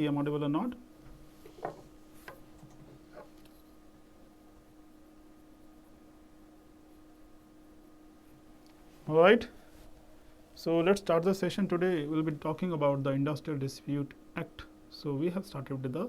Am I audible or not? All right. So let's start the session today. We'll be talking about the Industrial Dispute Act. So we have started with the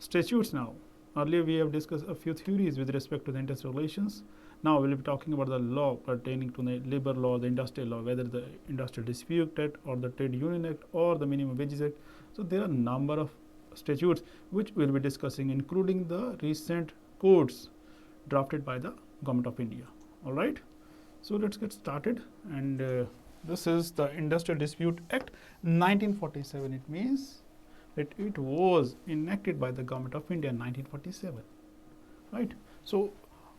statutes now. Earlier we have discussed a few theories with respect to the industrial relations. Now we'll be talking about the law pertaining to the labor law, the industrial law, whether the Industrial Dispute Act or the Trade Union Act or the Minimum Wages Act. So there are a number of statutes which we'll be discussing, including the recent codes drafted by the Government of India. All right. So let's get started. And this is the Industrial Dispute Act 1947. It means that it was enacted by the Government of India in 1947. Right. So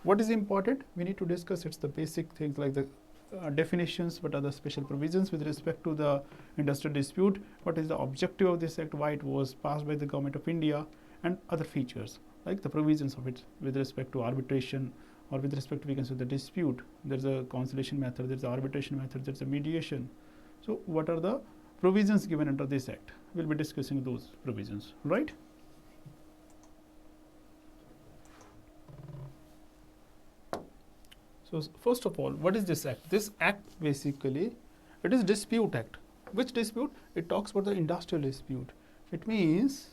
what is important? We need to discuss it's the basic things like the definitions, what are the special provisions with respect to the industrial dispute, what is the objective of this act, why it was passed by the Government of India, and other features like the provisions of it with respect to arbitration, or with respect to, we can say, the dispute. There's a conciliation method, there's the arbitration method, there's a mediation. So what are the provisions given under this act? We'll be discussing those provisions, right? So first of all, what is this act? This act basically, it is dispute act. Which dispute? It talks about the industrial dispute. It means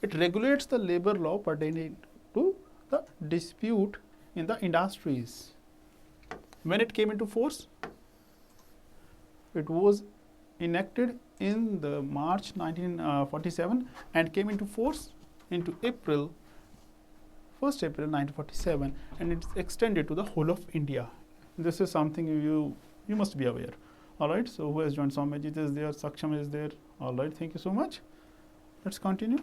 it regulates the labor law pertaining to the dispute in the industries. When it came into force, it was enacted in the March 1947 and came into force into April 1st April 1947, and it's extended to the whole of India. This is something you must be aware. All right. So who has joined? Somajit is there. Saksham is there. All right. Thank you so much. Let's continue.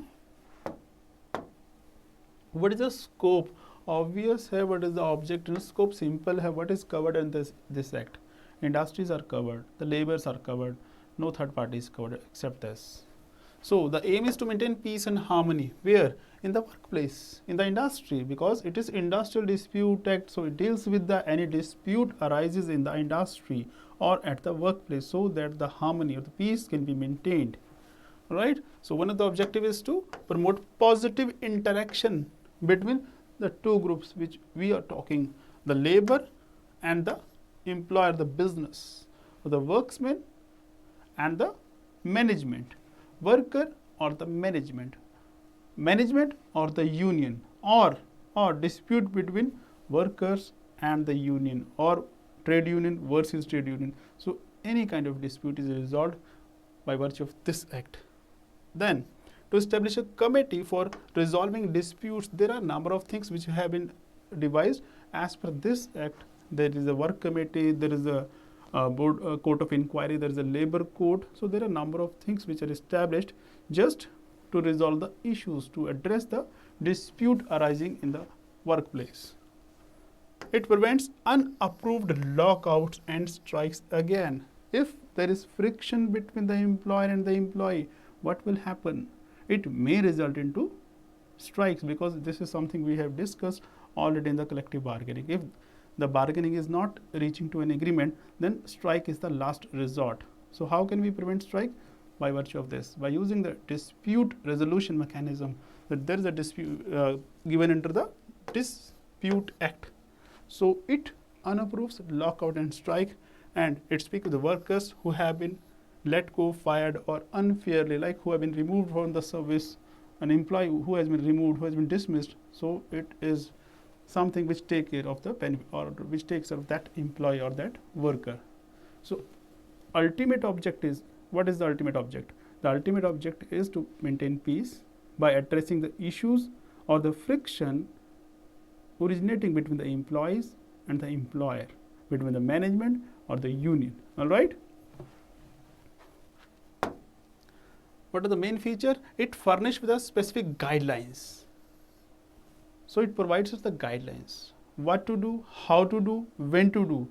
What is the scope? Obvious है. What is the object and scope? Simple है. What is covered in this act? Industries are covered. The laborers are covered. No third party is covered except this. So the aim is to maintain peace and harmony. Where? In the workplace, in the industry, because it is Industrial Dispute Act. So it deals with the any dispute arises in the industry or at the workplace, so that the harmony or the peace can be maintained. Right. So one of the objective is to promote positive interaction between the two groups which we are talking, the labor and the employer, the business, or the worksman and the management, worker or the management or the union, or dispute between workers and the union, or trade union versus trade union. So any kind of dispute is resolved by virtue of this act. Then to establish a committee for resolving disputes, there are a number of things which have been devised as per this act. There is a work committee, there is a board court of inquiry, there is a labor court. So there are a number of things which are established just to resolve the issues, to address the dispute arising in the workplace. It prevents unapproved lockouts and strikes. Again, if there is friction between the employer and the employee, what will happen? It may result into strikes, because this is something we have discussed already in the collective bargaining. If the bargaining is not reaching to an agreement, then strike is the last resort. So how can we prevent strike? By virtue of this, by using the dispute resolution mechanism, that there is a dispute given under the Dispute Act. So it unapproves lockout and strike, and it speaks to the workers who have been let go, fired, or unfairly, like who have been removed from the service, an employee who has been removed, who has been dismissed. So it is something which takes care of the benefit, or which takes care of that employee or that worker. So ultimate object is, what is the ultimate object? The ultimate object is to maintain peace by addressing the issues or the friction originating between the employees and the employer, between the management or the union. All right. What are the main feature? It furnished with a specific guidelines. So it provides us the guidelines, what to do, how to do, when to do.